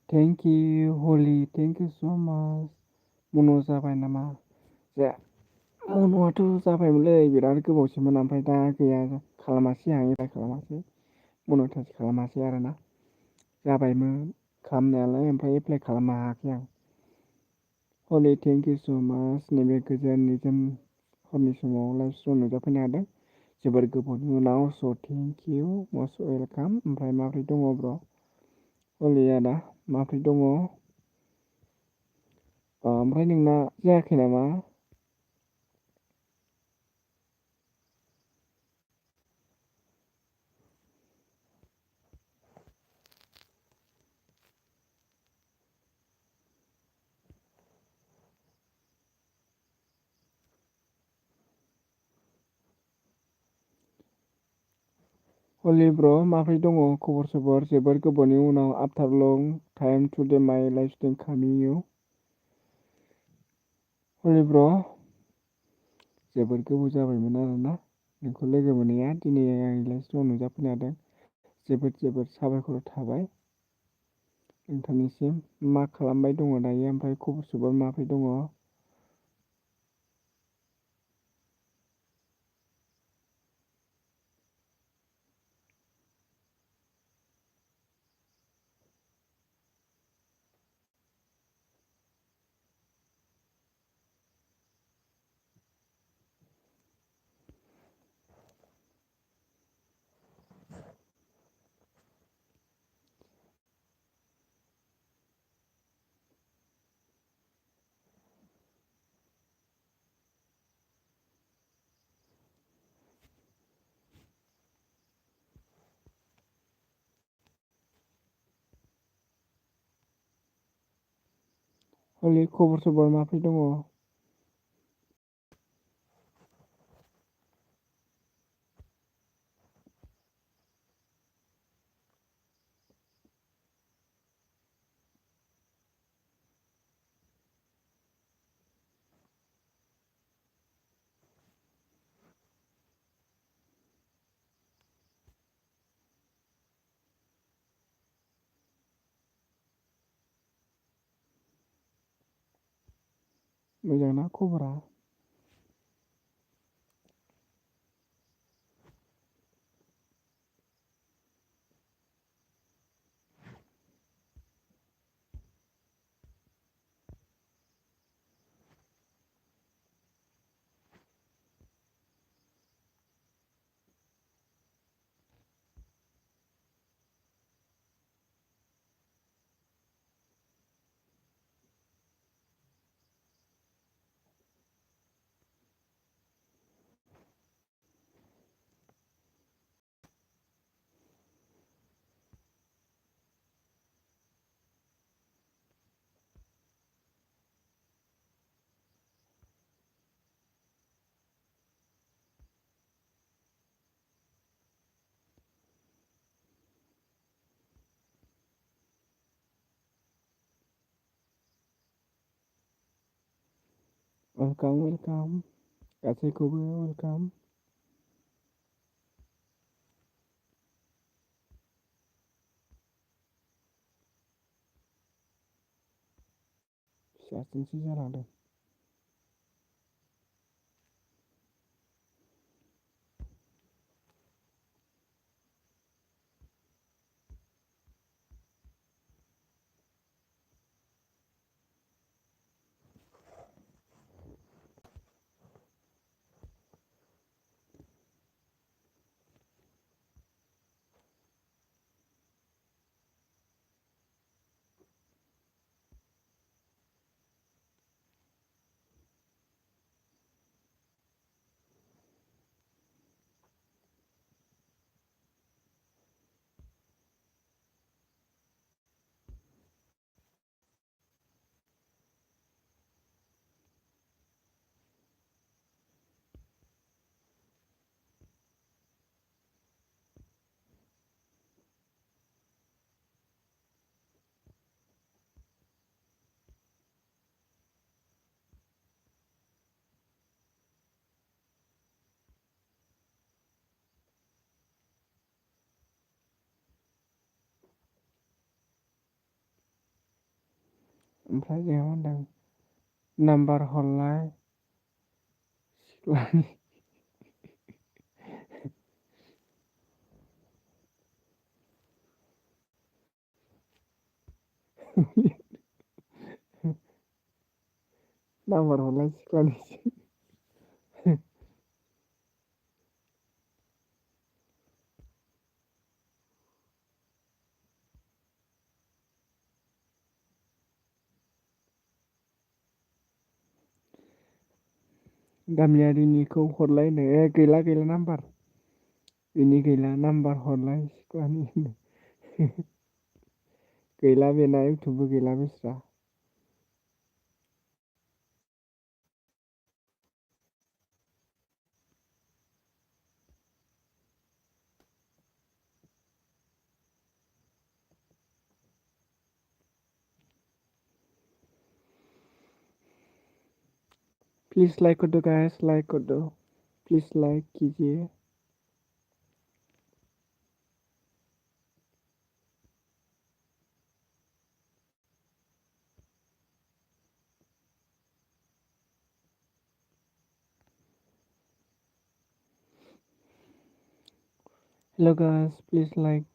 Thank you हलि, thank you स' माच। मन' जाबाय नामा? जा मन'आथ' जाबायमोनलै बिराद गोबावसैमोन ओमफ्राय दा गैया खालामासै आं एप्लाइ खालामासै मनिटाइस खालामासै आरोना। जाबायमोन खालामनायालाय ओमफ्राय एप्लाइ खालामनो हायाखै आं। हलि थेंक इउ स' माच नैबे गोजोन निजोम हरनि समाव लाइभ स्ट्रिम नुजाफैनो हादों जोबोर गोबावनि उनाव स' थेंक इउ मस्ट वेलकाम। ओमफ्राय माबोरै दङ ब्र' हलि आदा माबोरै दङ? ओमफ्राय नोंना जायाखै नामा? हलि ब्र' माबोरै दङ खबर सबर जोबोर गोबावनि उनाव आफ्टार लं टाइम टुडे माइ लाइभ स्ट्रिम कामिं इउ। हलि ब्र' जोबोर गोबाव जाबायमोन आरोना नोंखौ लोगो मोनैया दिनै आंनि लाइभ स्ट्रिमाव नुजाफैनो हादों जोबोद जोबोद साबायखर थाबाय नोंथांनिसिम। मा खालामबाय दङ दायो ओमफ्राय खबर सबर माबोरै दङ? हलि खबर सबर माबोरै दङ? मोजांना खबरा? वेलकाम वेलकाम गासैखौबो वेलकाम। फिसासिनसो जालांदों। ओमफ्राय जोंहा होनदों नाम्बार हरलाय सिख्लानि नाम्बार हरलाय सिख्लानि गामियारिनिखौ हरलायनो गैला गैला नाम्बार बेनि गैला नाम्बार हरलाय सिख्लानि गैला बेना इउटुबबो गैला बेस्रा प्लीज लाइक कर दो गाइस लाइक कर दो प्लीज लाइक कीजिए हेलो गाइस प्लीज लाइक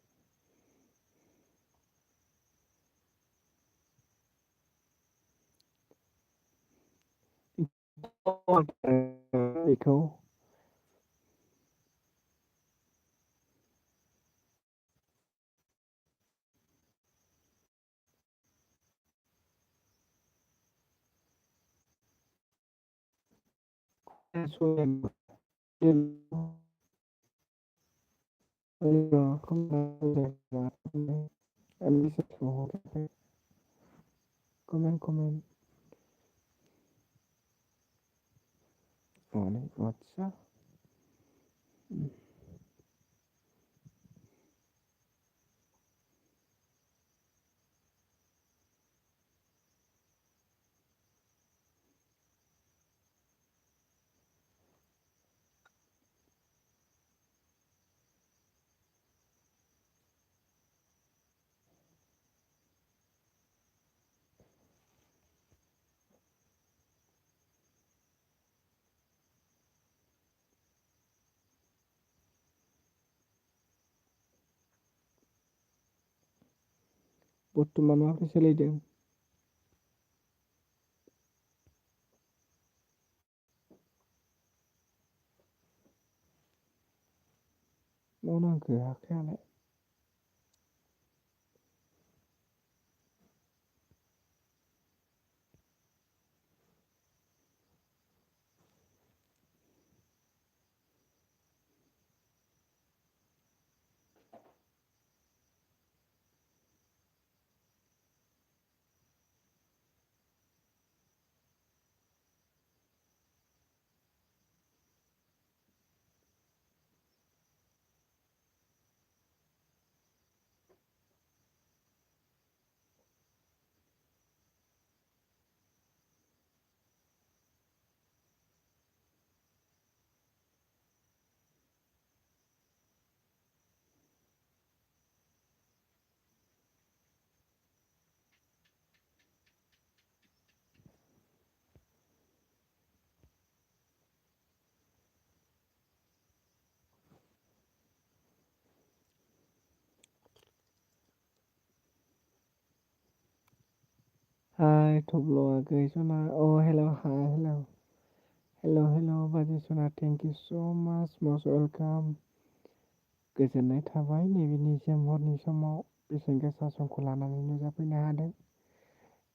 बेखौ comment comment on WhatsApp बर्थमान माबोरै सोलिदों मावनांगौ आखायालाय Hi, Toblo Agay Sona. Oh, hello, hi, hello. Hello, hello, Baji Sona. Thank you so much. Most welcome. गोजोननाय थाबाय नैबे निजोम हरनि समाव बेसेन गोसा समखौ लानानै नुजाफैनो हादों।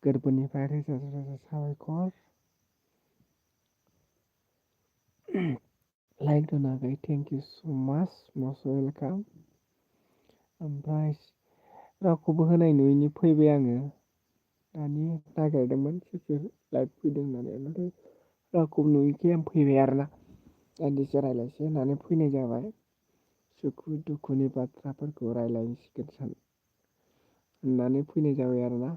गोरबोनिफ्राय रोजा रोजा साबायखर। लाइक दोनाखै थेंक इउ सो माच मस्ट वेलकाम। ओमफ्राय रावखौबो होनाय नुयैनि फैबाय आङो। दानि नागिरदोंमोन सोर सोर लाइभ फैदों होननानै नाथाय रावखौबो नुयैखाय आं फैबाय आरोना। दान्दिसे रायज्लायसै होननानै फैनाय जाबाय। सुखु दुखुनि बाथ्राफोरखौ रायज्लायसिगोन होननानै फैनाय जाबाय आरोना।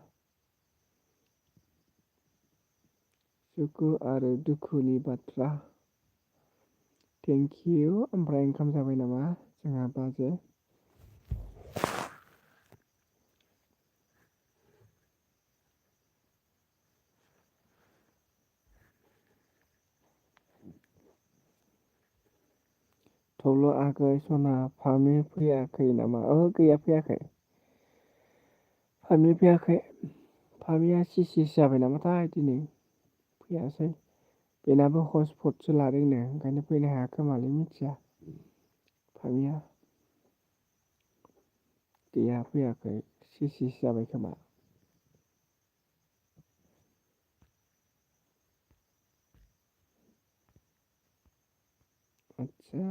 सुखु आरो दुखुनि बाथ्रा। Thank you. ओमफ्राय ओंखाम जाबाय नामा जोंहा बाजै? थब्ल' आगै सना फामि फैयाखै नामा? गैया फैयाखै। फामि फैयाखै। फामिया सिसि जाबाय नामाथाय दिनै फैयासै। बेनाबो हटस्पटसो लादोंनो ओंखायनो फैनो हायाखोमालै मिथिया। फामिया गैया फैयाखै सिसि जाबाय खोमा। आदसा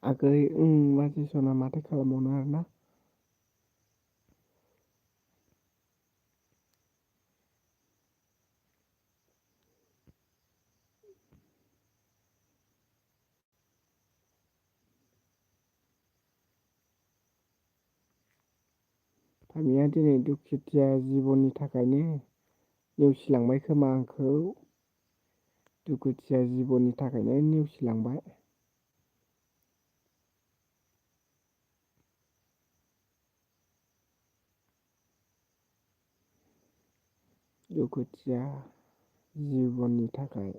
आगै बाजै सना माथो खालामबावनो आरोना। फामिया दिनै दुखुथिया जिबननि थाखायनो नेवसिलांबाय खोमा आंखौ। दुखुथिया जिबननि थाखायनो नेवसिलांबाय। दुखुथिया जिबननि थाखाय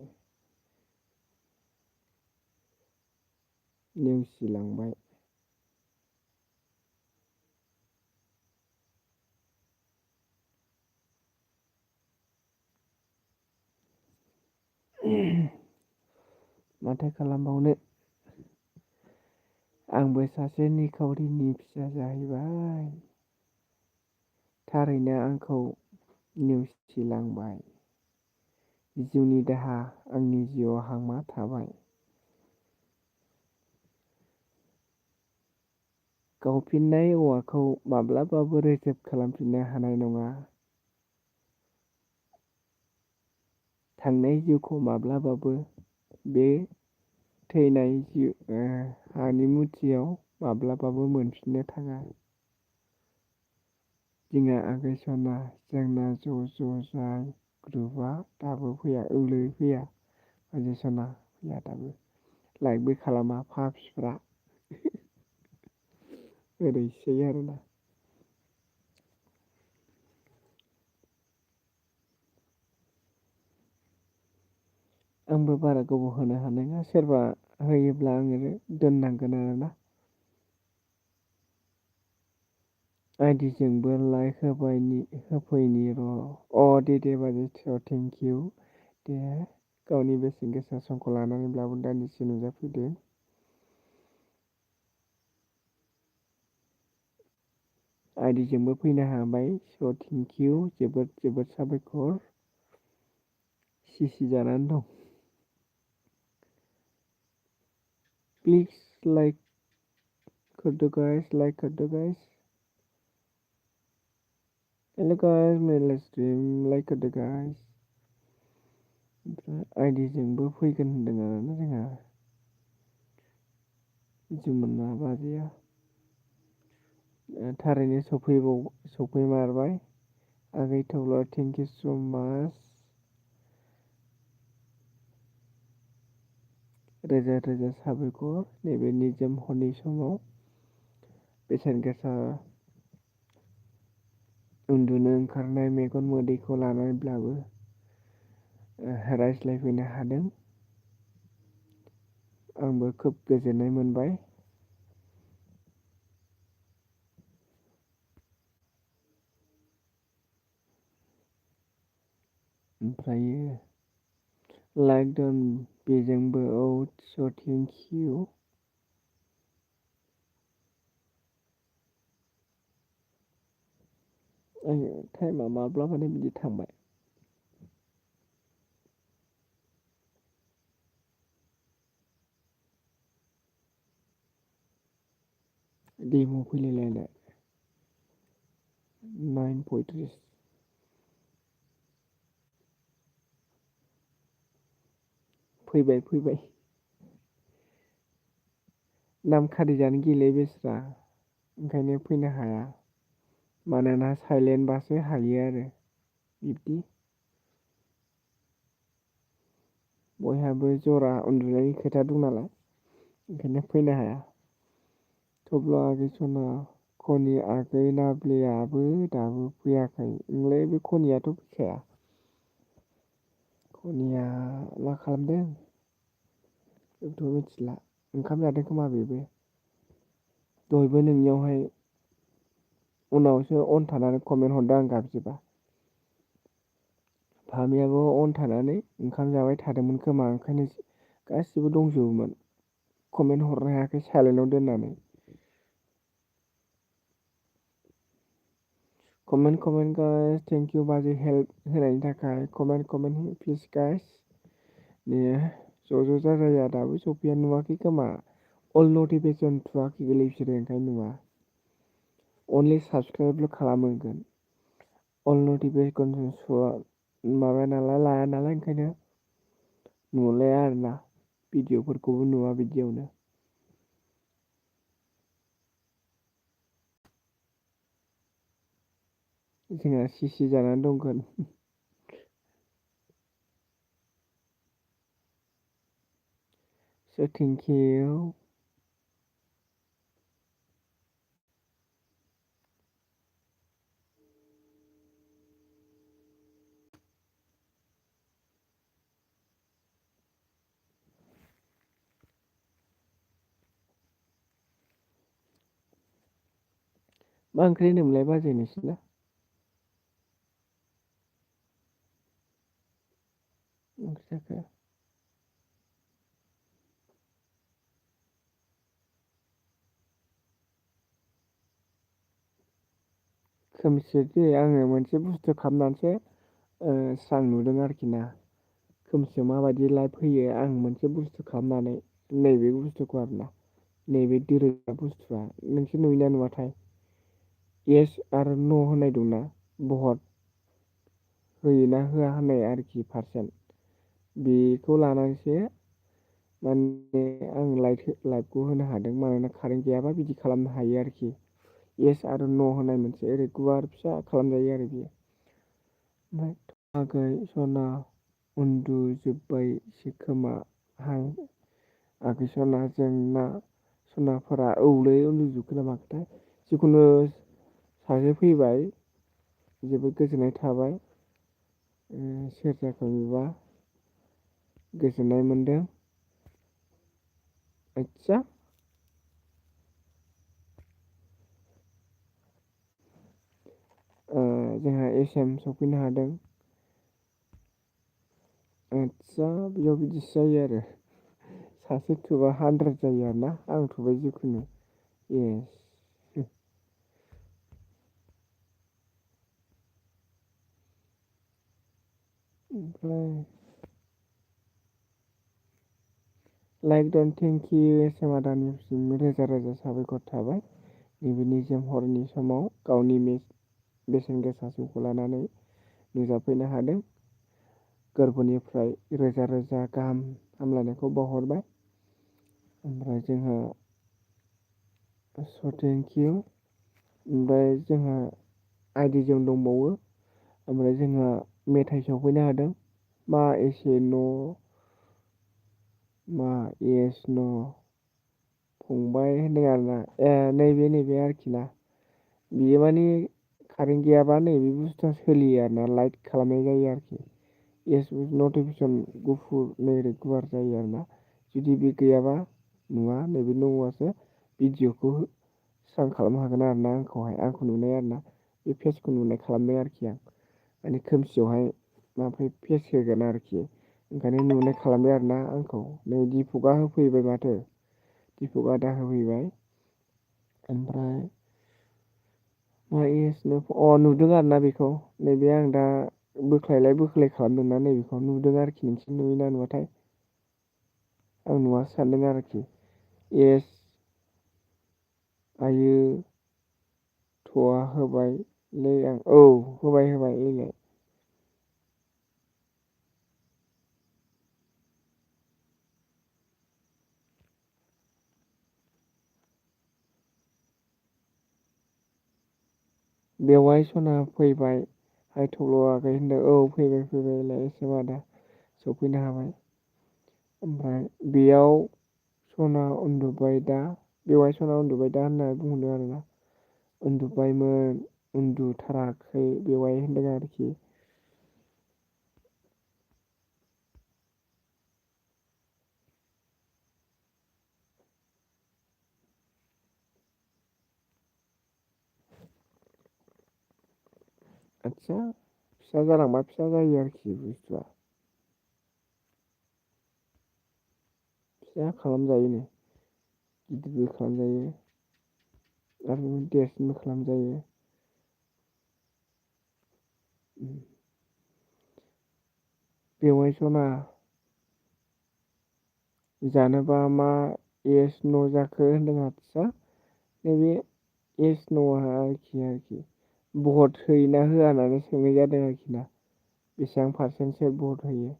नेवसिलांबाय। माथो खालामबावनो आंबो सासे निखावरिनि फिसा जाहैबाय। थारैनो आंखौ नेवसिलांबाय। जिउनि दाहा आंनि जिउआव हांमा थाबाय। गावफिननाय औवाखौ माब्लाबाबो रोजोब खालामफिननो हानाय नङा। थांनाय जिउखौ माब्लाबाबो बे थैनाय हानि मुथियाव माब्लाबाबो मोनफिननो थाङा। जोंहा आगै सना जोंना ज' जाय ग्रुपआ दाबो फैया बाजै सना फैया दाबो लाइकबो खालामा फाफिफ्रा। ओरैसै आरोना। आंबो बारा गोबाव होनो हानाय नङा सोरबा होयोब्ला आङो दोननांगोन आरोना। आइदिजोंबो लाइक होफैनि र'। दे बाजै थेंक इउ। दे गावनि बेसेन गोसा समखौ लानानैब्लाबो दान्दिसे नुजाफैदो। आइदिजोंबो फैनो हाबाय स' थेंक इउ जोबोद जोबोद साबायखर। सिसि जानानै दं। प्लिज लाइक करदो गाइस लाइक करदो गाइस। हेल' गाइस मेरे स्ट्रीम लाइक करदो गाइस। ओमफ्राय आइदिजोंबो फैगोन होनदों आरोना जोंहा। जुमुना बाजैया थारैनो सफैमारबाय। आगै थब्ल थेंक इउ स' माच। रोजा रोजा साबायखर नैबे निजोम हरनि समाव बेसेन गोसा उन्दुनो ओंखारनाय मेगन मोदैखौ लानानैब्लाबो रायज्लायफैनो हादों। आंबो खोब गोजोननाय मोनबाय। ओमफ्रायो लाइक दन बेजोंबो स' थेंक इउ। टाइमा माब्लाबानो बिदि थांबाय। डेम' फैलायलायनाय 9:35 फैबाय नाम खारिजानो गियोलै बेस्रा ओंखायनो फैनो हाया। मानोना साइलेन्टबासो हायो आरो बिब्दि बयहाबो जरा उन्दुनायनि खोथा दं नालाय ओंखायनो फैनो हाया। थब्ल आगै सना खनि आगै नाब्लेयाबो दाबो फैयाखै। नोंलाय बे खनियाथ' फैखाया। खनिया मा खालामदों बेखौथ' मिथिला। ओंखाम जादों खोमा बेबो। दहायबो नोंनियावहाय उनावसो अन थानानै कमेन्ट हरदों आं गाबज्रिबा। फामियाबो अन थानानै ओंखाम जाबाय थादोंमोन खोमा ओंखायनो गासिबो दंजोबोमोन। कमेन्ट हरनो हायाखै साइलेन्टआव दोननानै। कमेन्ट गाइस थेंक इउ बाजै हेल्प होनायनि थाखाय कमेन्ट प्लिज गाइस। ने ज' जाजाया दाबो सफैया नुवाखै खोमा। अल नटिफिकेसन थुवाखै गोरलै बिसोरो ओंखायनो नुवा। अनलि साबसक्राइबल' खालामगोन। अल नटिफिकेसन माबाया नालाय लाया नालाय ओंखायनो नुलाया आरोना भिडिअफोरखौबो नुवा बिदियावनो। जोंहा सिसि जानानै दंगोन। स' थेंक इउ। मा ओंख्रि होनोमोनलाय बाजै नोंसिना? ओंख्रि जाखो? खोमसिदि आङो मोनसे बुस्थु खालामनानैसो स्रां नुदों आरोखि ना। खोमसियाव माबायदि लाइट फैयो आं मोनसे बुस्थु खालामनानै नैबे बुस्थुखौ आरोना नैबे दोरोङा बुस्थुआ नोंसोर नुयोना नुवाथाय येस आरो न' होननाय दंना बहत होयोना होआ होननाय आरोखि पारसेन्ट बेखौ लानानैसो माने आं लाइटखौ होनो हादों मानोना कारेन्ट गैयाबा बिदि खालामनो हायो आरोखि। येस आरो न' होननाय मोनसे ओरै गुवार फिसा खालामजायो आरो बेयो। ओमफ्राय आगै सना उन्दुजोब्बायसो खोमा हाय आगै सना जोंना सनाफोरा औलै उन्दुजोबखो ना माखोथाय जिखुनु सासे फैबाय जोबोद गोजोननाय थाबाय। सेरजाखौ नुबा गोजोननाय मोनदों। आच्छा जोंहा एसएम सफैनो हादों। आच्छा बेयाव बिदिसो जायो आरो सासे थुबा 100 जायो आरोना आं थुबाय जिखुनु येस। ओमफ्राय लाइक डन थेंक इउ एस एम आदानिसिम रोजा रोजा साबायखर थाबाय। नैबे निजोम हरनि समाव गावनि बेसेन गोसा समखौ लानानै नुजाफैनो हादों। गोरबोनिफ्राय रोजा रोजा गाहाम हामलायनायखौ बावहरबाय। ओमफ्राय जोंहा स' थेंक इउ। ओमफ्राय जोंहा आइडिजों दंबावो। ओमफ्राय जोंहा मेथाइ सफैनो हादों। मा एसे न' मा येस न' फंबाय होनदों आरोना नैबे आरोखि ना बियो माने कारेन्ट गैयाबा नैबे बुस्थुआ सोलियो आरोना लाइट खालामनाय जायो आरोखि येस नटिफिकेसन गुफुर नैबे गुवार जायो आरोना जुदि बे गैयाबा नुवा नैबे न'आसो भिडिअ'खौ स्रां खालामनो हागोन आरोना आंखौ नुनाय आरोना बे फेसखौ नुनाय खालामदों आरोखि आं माने खोमसियावहाय माबा फेस होगोन आरोखि ओंखायनो नुनाय खालामबाय आरोना आंखौ नै दिफुगा होफैबाय माथो दिफुगा दा होफैबाय ओमफ्राय नुदों आरोना बेखौ नैबे आं दा बोख्लायलाय बोख्लाय खालामदोंना नैबेखौ नुदों आरोखि नोंसोर नुयोना नुवाथाय आं नुवासो सानदों आरोखि येस आयो थ'आ होबायलै आं औ होबाय होबाय बेवहाय सना फैबाय हाय थब्ल'वाखै होनदों औ फैबाय एसे बादा सफैनो हाबाय ओमफ्राय बेयाव सना उन्दुबाय दा बेवहाय सना उन्दुबाय दा होननानै बुंहरदों आरोना उन्दुबायमोन उन्दुथाराखै बेवहाय होनदों आरोखि आदसा फिसा जालांबा फिसा जायो आरोखि बुस्थुआ फिसा खालामजायोनो गिदिरबो खालामजायो आरो देरसिनबो खालामजायो बेवहाय सना जानोबा मा येस न' जाखो होनदों आदसा नैबे येस न'आ आरोखि भट होयोना होआ होननानै सोंनाय जादों आरोखि ना बेसेबां पारसेन्टसो भट होयो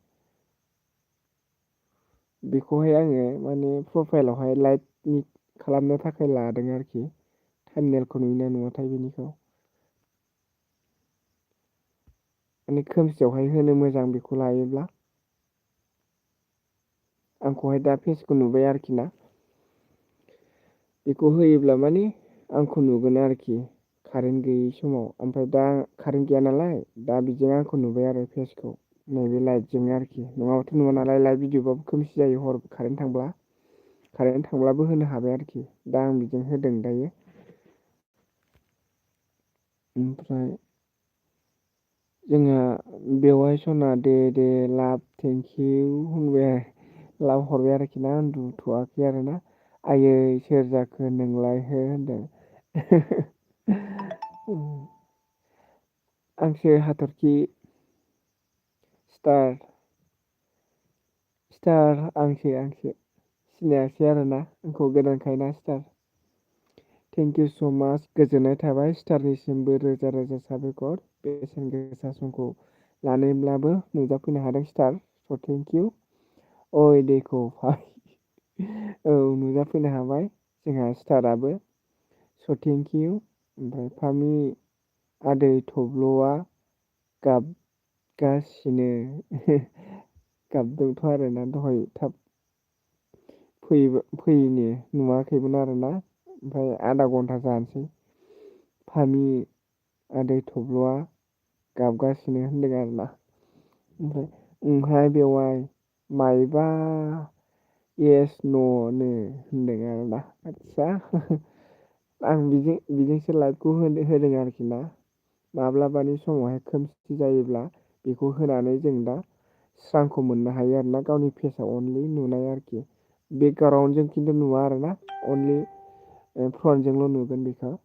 बेखौहाय आङो माने प्रफाइलावहाय लाइक खालामनो थाखाय लादों आरोखि टाइमनेलखौ नुयोना नुवाथाय बेनिखौ माने खोमसियावहाय होनो मोजां बेखौ लायोब्ला आंखौहाय दा फेसखौ नुबाय आरोखि ना बेखौ होयोब्ला माने आंखौ नुगोन आरोखि कारेन्ट गैयि समाव ओमफ्राय दा कारेन्ट गैया नालाय दा बिदिनो आंखौ नुबाय आरो फेसखौ नैबे लाइटजोंनो आरोखि नङाबाथ' नुवा नालाय लाइट भिडिअबाबो खोमसि जायो हर कारेन्ट थांब्ला कारेन्ट थांब्लाबो होनो हाबाय आरोखि दा आं बिजों होदों दायो ओमफ्राय जोंहा बेवहाय सना दे लाभ थेंकिउ होनबाय लाभ हरबाय आरोखि ना उन्दुथ'वाखै आरोना आयै सोर जाखो नोंलाय हो होनदों आंसो हाथरखि स्टार आंसो सिनायासै आरोना आंखौ गोदानखायना स्टार थेंक इउ स' माच गोजोननाय थाबाय स्टारनिसिमबो रोजा रोजा साबायखर बेसेन गोसा समखौ लानानैब्लाबो नुजाफैनो हादों स्टार स' थेंक इउ अइ दैखौ औ नुजाफैनो हाबाय जोंहा स्टाराबो स' थेंक इउ ओमफ्राय फामि आदै थब्ल'आ गाबगासिनो गाबदोंथ' आरोना दहाय थाब फैयैनि नुवाखैमोन आरोना ओमफ्राय आधा घन्टा जानोसै फामि आदै थब्ल'आ गाबगासिनो होनदों आरोना ओमफ्राय ओंहाय बेवाय माइबा येस न'नो होनदों आरोना आदसा आं बिजोंसो लाइभखौ होदों आरोखि ना माब्लाबानि समावहाय खोमसि जायोब्ला बेखौ होनानै जों दा स्रांखौ मोननो हायो आरोना गावनि फेसआव अनलि नुनाय आरोखि बेकग्राउन्डजों खिन्थु नुवा आरोना अनलि फ्रन्टजोंल' नुगोन बेखौ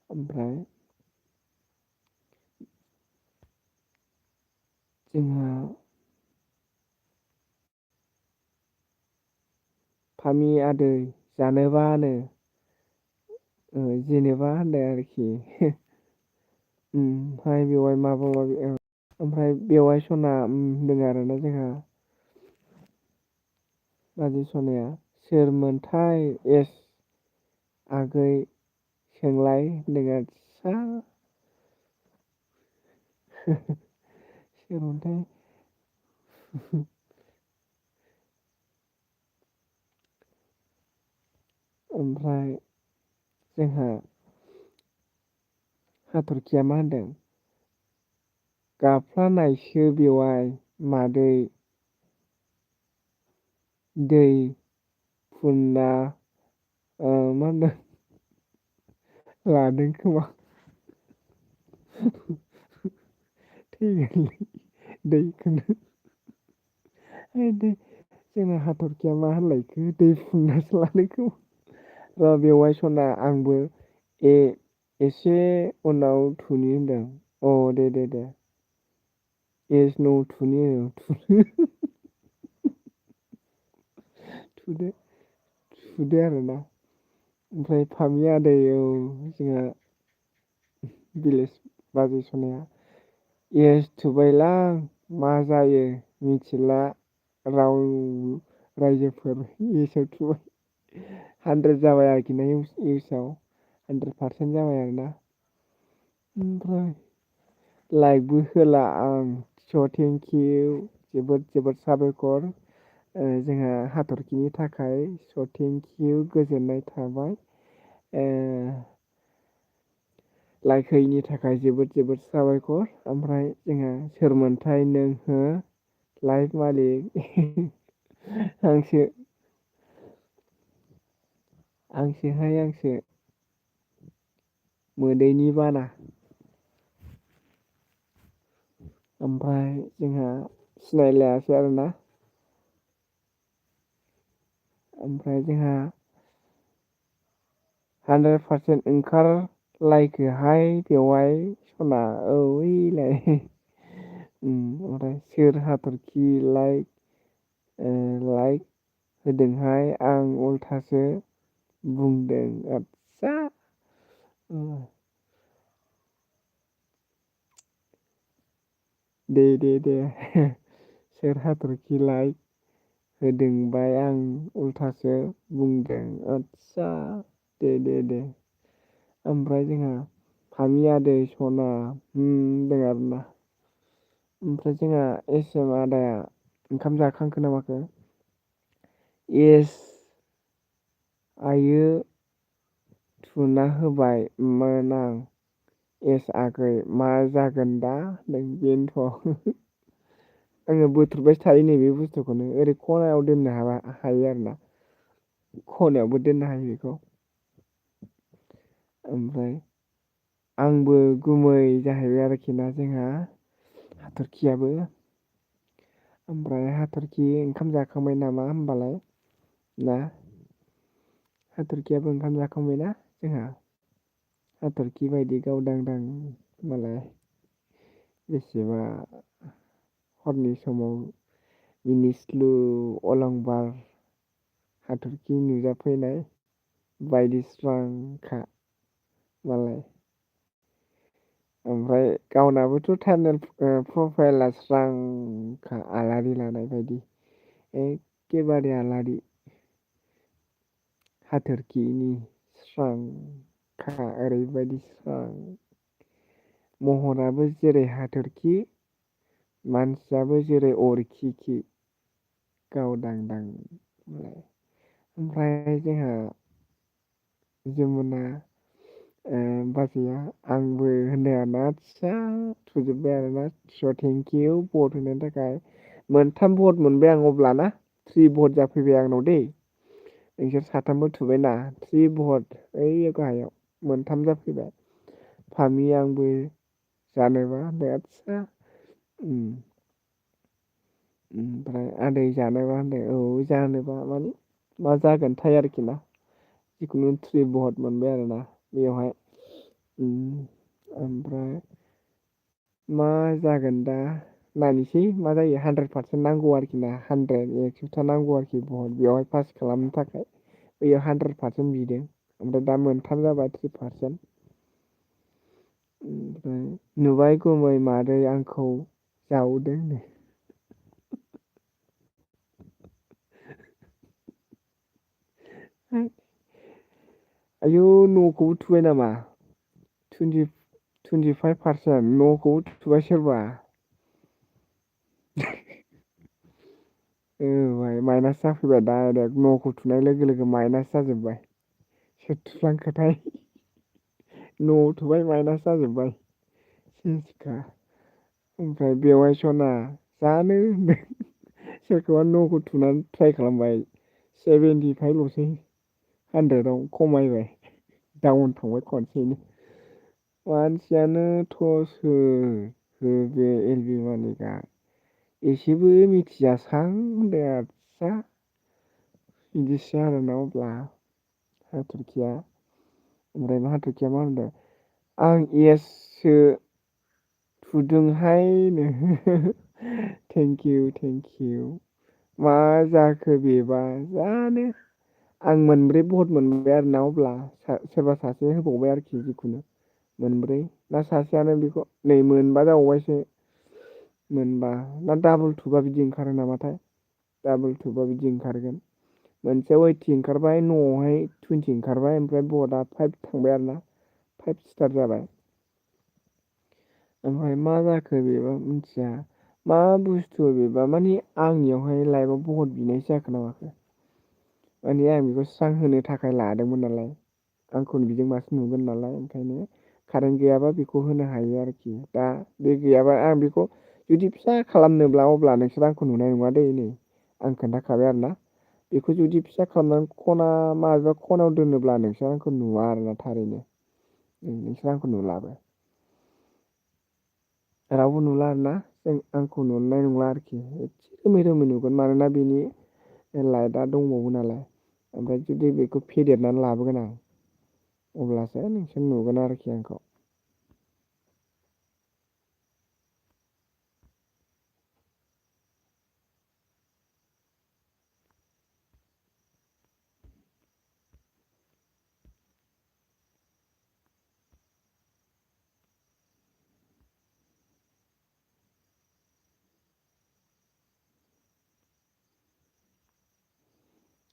ओमफ्राय जोंहा फामि आदै जानोबानो जेनेबा होनदों आरोखि ओमफ्राय बेवहाय माबा माबि ओमफ्राय बेवाय सना होनदों आरोना जोंहा बाजै सनाया सोरमोनथाय एस आगै सोंलाय होनदों आदसा सोरमोनथाय ओमफ्राय जोंहा हाथरखिया मा होनदों गाबफ्लानायसो बेवाय मादै दै फुनना मा होनदों लादों खोमा थैगोनलै दैखौनो जोंना हाथरखिया मा होनलायखो दै फुननासो लादों खोमा र' बेवाय सना आंबो एसे उनाव थुनि होनदों अ दे थुनि थुदो आरोना ओमफ्राय फामि आदै औ जोंहा भिलेज बाजै सनाया थुबायलां मा जायो मिथिला राव रायजोफोर थुबाय 100 जाबाय आरोखि ना इउसाव 100% जाबाय आरोना ओमफ्राय लाइकबो होला आं स' थेंकिउ जोबोद साबायखर जोंहा हाथरखिनि थाखाय स' थेंकिउ गोजोननाय थाबाय लाइक होयैनि थाखाय जोबोद साबायखर ओमफ्राय जोंहा सोरमोनथाय नों हो लाइक मालिक आंसो मोदैनि बाना ओमफ्राय जोंहा सिनायलायासै आरोना ओमफ्राय जोंहा 100% ओंखारलायखोहाय बेवाय सना औइलाय ओमफ्राय सोर हाथरखि लाइक होदोंहाय आं उल्थासो बुंदों आदसा दे सोर हाथरखि लाइक होदोंबाय आं उल्थासो बुंदों आदसा दे ओमफ्राय जोंहा फामि आदै सना होनदों आरोना ओमफ्राय जोंहा एम आदाया ओंखाम जाखांखो ना माखो आइयो थुना होबायमोन आं आगै मा जागोन दा नों बेनोथ' आङो बोथ्रोदबायसो थायो नैबे बुस्थुखौनो ओरै खनायाव दोननो हायो आरोना खनायावबो दोननो हायो बेखौ ओमफ्राय आंबो गुमै जाहैबाय आरोखि ना जोंहा हाथरखियाबो ओमफ्राय हाथरखि ओंखाम जाखांबाय नामा होमबालाय ना हाथरखियाबो ओंखाम जाखांबायना जोंहा हाथरखि बायदि गावदांदां मालाय बेसेबा हरनि समाव मिनिस्लु अलंबार हाथरखि नुजाफैनाय बायदिस्रांखा मालाय ओमफ्राय गावनाबोथ' चेनेल प्रफाइला स्रांखा आलारि लानाय बायदि एखेबारे आलारि हाथरखिनि स्रांखा ओरैबायदि स्रां महराबो जेरै हाथरखि मानसियाबो जेरै अरखि गावदांदां ओमफ्राय जोंहा जमुना बाजैया आंबो होनदों आरोना आदसा थुजोबबाय आरोना स' थेंकिउ भट होनायनि थाखाय 3 भट मोनबाय आं अब्लाना 3 भट जाफैबाय आंनाव दै नोंसोर साथामबो थुबायना 3 भट ओइ गाहायाव 3 जाफैबाय फामि आंबो जानोबा होनदों आदसा ओमफ्राय आदै जानोबा होनदों औ जानोबा माने मा जागोनथाय आरोखि ना जिखुनु 3 भट मोनबाय आरोना बेयावहाय ओमफ्राय मा जागोन दा नायनोसै मा जायो 100% नांगौ आरोखि ना 100 नांगौ आरोखि भट बेवहाय पास खालामनो थाखाय बैयाव 100% बिदों ओमफ्राय दा 3 जाबाय 3% ओमफ्राय नुबाय गुमै मादै आंखौ जावदों आयौ न'खौबो थुबाय नामा 25% न'खौबो थुबाय सोरबा भाई माइनास जाफैबाय डाइरेक्ट न'खौ थुनाय लोगो लोगो माइनास जाजोब्बाय सोर थुफ्लांखोथाय न'आव थुबाय माइनास जाजोब्बाय सेसखा ओमफ्राय बेवहाय सना जानो सोरखौबा न'खौ थुनानै ट्राइ खालामबाय 75ल'सै 100आव खमायबाय डाउन थांबाय खनसेनो मानसियानो थस हो बे एलबि मालिकआ एसेबो मिथियासां होनदों आदसा बिदिसो आरोना अब्ला हाथरखिया ओमफ्राय हाथरखिया मा होनदों आं सो थुदोंहायनो थेंकिउ मा जाखो बेबा जानो आं मोनब्रै भट मोनबाय आरोना अब्ला सोरबा सासे होबावबाय आरोखि जिखुनु मोनब्रै ना सासेयानो बेखौ नै मोनबा जाबावबायसो मोनबा ना डाबल टुबा बिदि ओंखारो नामाथाय डाबल टुबा बिदि ओंखारगोन मोनसेयाव 80 ओंखारबाय न'आवहाय 20 ओंखारबाय ओमफ्राय भटआ 5 थांबाय आरोना 5 स्टार जाबाय ओमफ्राय मा जाखो बेबा मिथिया मा बुस्थु बेबा माने आंनियावहाय लाइभआव भट बिनायसो जाखो ना माखो माने आं बेखौ स्रां होनो थाखाय लादोंमोन नालाय आंखौ बिजोंबासो नुगोन नालाय ओंखायनो कारेन्ट गैयाबा बेखौ होनो हायो आरोखि दा बे गैयाबा आं बेखौ जुदि फिसा खालामनोब्ला अब्ला नोंसोर आंखौ नुनाय नङा दै नै आं खोन्थाखाबाय आरोना बेखौ जुदि फिसा खालामनानै खना माबेबा खनायाव दोनोब्ला नोंसोर आंखौ नुवा आरोना थारैनो नोंसोर आंखौ नुलाबो रावबो नुला आरोना जों आंखौ नुनाय नंला आरोखि एसे रोमै रोमै नुगोन मानोना बेनि लाइटआ दंबावो नालाय ओमफ्राय जुदि बेखौ फेदेरनानै लाबोगोन आं अब्लासो नोंसोर नुगोन आरोखि आंखौ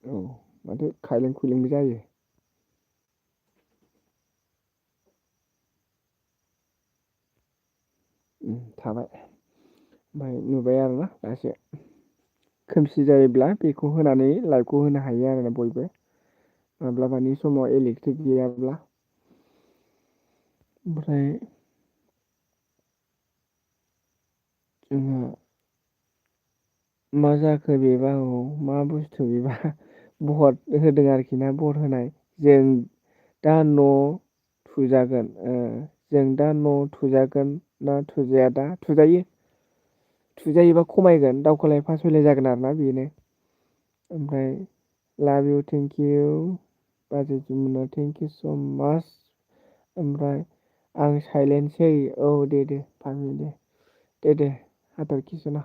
औ माथो खायलें खुइलेंबो जायो थाबाय ओमफ्राय नुबाय आरोना दासो खोमसि जायोब्ला बेखौ होनानै लाइटखौ होनो हायो आरोना बयबो माब्लाबानि समाव इलेक्ट्रिक गैयाब्ला ओमफ्राय जोंहा मा जाखो बेबा औ मा बुस्थु बेबा भट होदों आरोखि ना भट होनाय जों दा न' थुजागोन जों दा न' थुजागोन ना थुजाया दा थुजायोबा खमायगोन दावखोलाय फासयलाय जागोन आरोना बेनो ओमफ्राय लाभ इउ थेंक इउ बाजै जमुना थेंक इउ स' माच ओमफ्राय आं साइलेन्टसै औ दे फाग्लि दे हाथरखि सना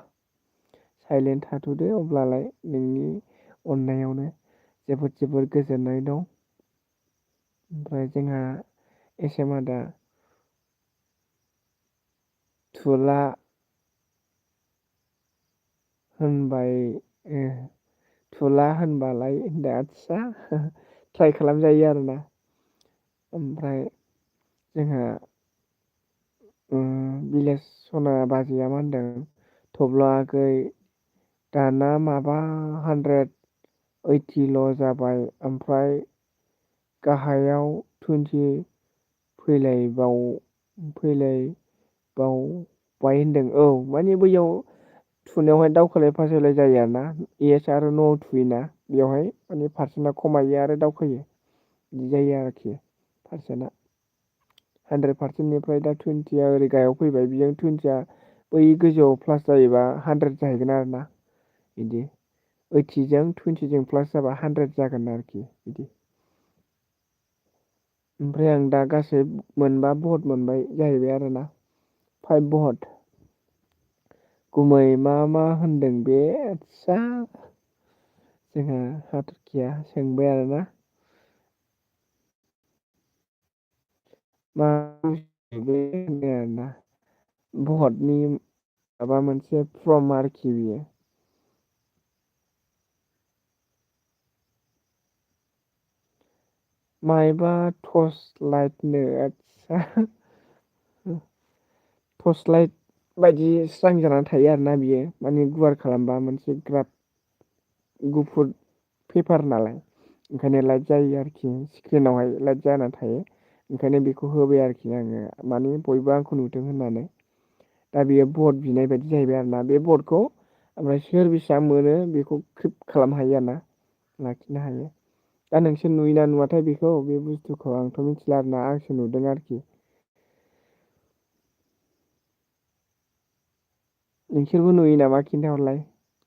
साइलेन्ट थाथ'दो अब्लालाय नोंनि अननायावनो जोबोद जोबोद गोजोननाय दं ओमफ्राय जोंहा एस एम आदा थुला होनबाय थुला होनबालाय होनदो आदसा ट्राइ खालामजायो आरोना ओमफ्राय जोंहा बिलेज सना बाजैया मा होनदों थब्ल आगै दाना माबा 180ल' जाबाय ओमफ्राय गाहायाव 20 फैलायबावबाय होनदों औ माने बैयाव थुनायावहाय दावखोलाय फासयलाय जायो आरोना आरो न'आव थुयोना बेवहाय माने पारसेन्टआ खमायो आरो दावखोयो बिदि जायो आरोखि पारसेन्टआ 100%निफ्राय दा 20आ ओरै गाहायाव फैबाय बेजों 20आ बै गोजौआव प्लास जायोबा 100 जाहैगोन आरोना बिदि 80जों 20जों प्लास जाबा 100 जागोन आरोखि बिदि ओमफ्राय आं दा गासै मोनबा भट मोनबाय जाहैबाय आरोना 5 भट गुमै मा होनदों बे आदसा जोंहा हाथरखिया सोंबाय आरोना मा बे होनदों आरोना भटनि माबा मोनसे फर्म आरोखि बियो मायबा टर्च लाइटनो आदसा टर्च लाइट बायदि स्रां जानानै थायो आरोना बियो माने गुवार खालामबा मोनसे ग्राफ गुफुर पेपार नालाय ओंखायनो लाइट जायो आरोखि स्क्रिनावहाय लाइट जाना थायो ओंखायनो बेखौ होबाय आरोखि आङो माने बयबो आंखौ नुदों होननानै दा बेयो बर्ड बिनाय बायदि जाहैबाय आरोना बे बर्डखौ ओमफ्राय सोर बेसेबां मोनो बेखौ क्लिक खालामनो हायो आरोना लाखिनो हायो दा नोंसोर नुयोना नुवाथाय बेखौ बे बुस्थुखौ आंथ' मिथिला आरोना आंसो नुदों आरोखि नोंसोरबो नुयो नामा खिन्थाहरलाय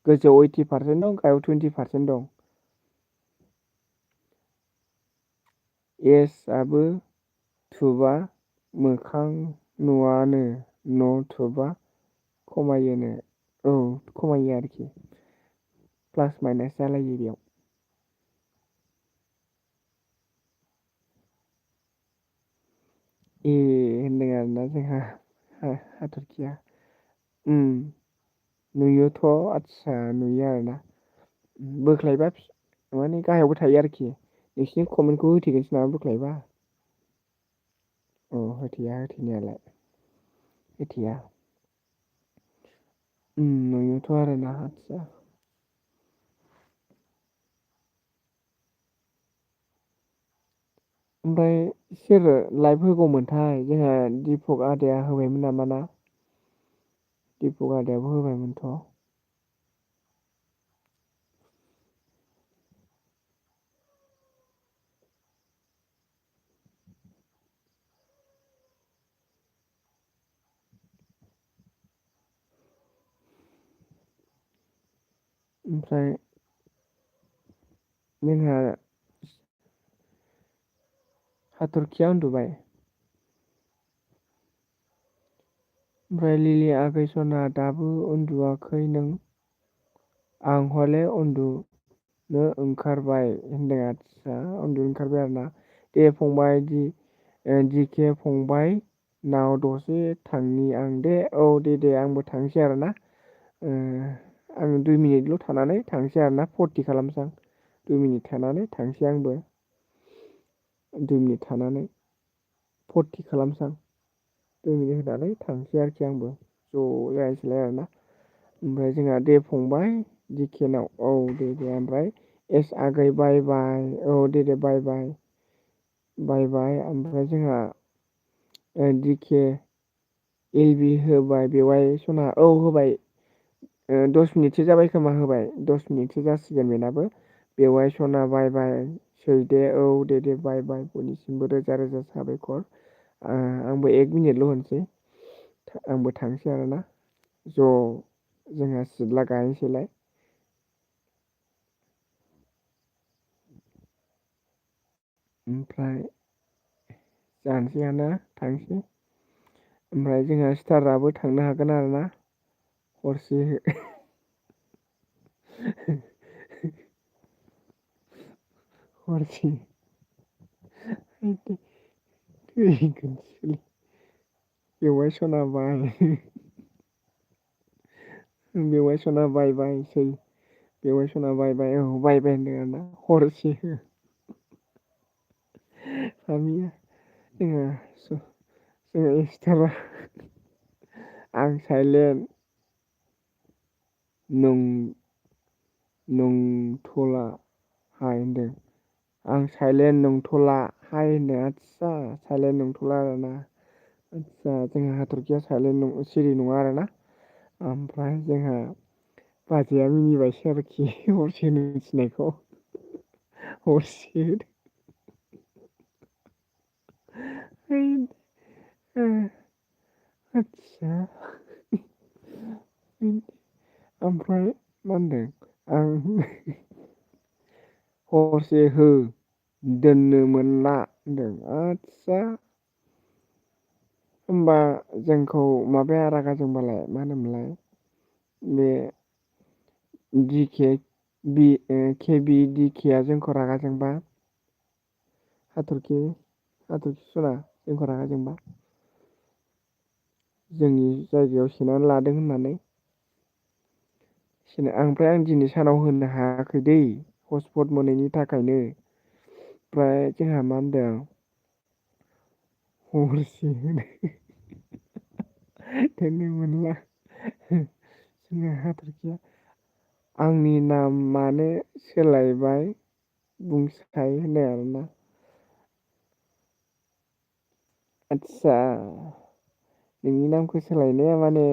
गोजौआव 80% दं गाहायाव 20% दं एसआबो थुबा मोखां नुवानो न' थुबा खमायोनो औ खमायो आरोखि प्लास माइनास जालायो बेयाव ए होनदों आरोना जोंहा हाथरखिया नुयोथ' आदसा नुयो आरोना बोख्लायबा माने गाहायावबो थायो आरोखि नोंसिनि कमेन्टखौ होथेगोनसो नामा बोख्लायबा औ होथेया होथेनायालाय होथेया नुयोथ' आरोना आदसा ओमफ्राय सोर लाइभ होगौमोनथाय जोंहा दिपक आदाया होबायमोन नामा ना दिपक आदायाबो होबायमोनथ' ओमफ्राय जोंहा हाथरखिया उन्दुबाय ओमफ्राय लिलि आगै सना दाबो उन्दुवाखै नों आं हले उन्दुनो ओंखारबाय होनदों आदसा उन्दुनो ओंखारबाय आरोना दे फंबाय दिखे फंबाय नाव दसे थांनि आं दे औ दे आंबो थांसै आरोना आं 2 मिनिटल' थानानै थांसै आरोना 40 खालामसै आं 2 मिनिट थानानै थांसै आंबो 2 मिनिट थानानै 40 खालामसै आं 2 मिनिट होनानै थांसै आरोखि आंबो ज' जाहैसैलाय आरोना ओमफ्राय जोंहा दे फंबाय दिखेनाव औ दे ओमफ्राय एस आगै बाय बाय औ दे बाय बाय ओमफ्राय जोंहा दिके एलबि होबाय बेवाय सना औ होबाय 10 मिनिटसो जाबाय खोमा होबाय 10 मिनिटसो जासिगोन बेनाबो बेवाय सना बाय सैदे औ दे बाय बयनिसिमबो रोजा रोजा साबायखर आंबो 1 मिनिटल' होनसै आंबो थांसै आरोना ज' जोंहा सिथ्ला गाहैसैलाय ओमफ्राय जानोसैयानो थांसै ओमफ्राय जोंहा स्टाराबो थांनो हागोन आरोना हरसे हरसे बेवाय सना बाय बेवाय सना बाय बेवाय सना बाय औ बाय होनदों आरोना हरसे सामिया जोंहा स्टारा आं साइलेन्ट नंथ'ला हाय होनदों आं साइलेन्ट नंथ'ला हाय होनदों आदसा साइलेन्ट नंथ'ला आरोना आदसा जोंहा हाथरखिया साइलेन्ट सिरि नङा आरोना ओमफ्राय जोंहा बाजैया मिनिबायसो आरोखि हरसे थिननायखौ हरसे आदसा ओमफ्राय मा होनदों आं हरसे हो दोननो मोनला होनदों आदसा होमबा जोंखौ माबाया रागा जोंबालाय मा होनोमोनलाय बे केबि दिकेआ जोंखौ रागा जोंबा हाथरखि सना जोंखौ रागा जोंबा जोंनि जायगायाव सोनानै लादों होननानै ओमफ्राय आं दिनै सानाव होनो हायाखै दै हटस्पट मोनैनि थाखायनो ओमफ्राय जोंहा मा होनदों हरसे होनो दोननो मोनला जोंहा हाथरखिया आंनि नामानो सोलायबाय बुंसाय होनदों आरोना। आदसा नोंनि नामखौ सोलायनाया माने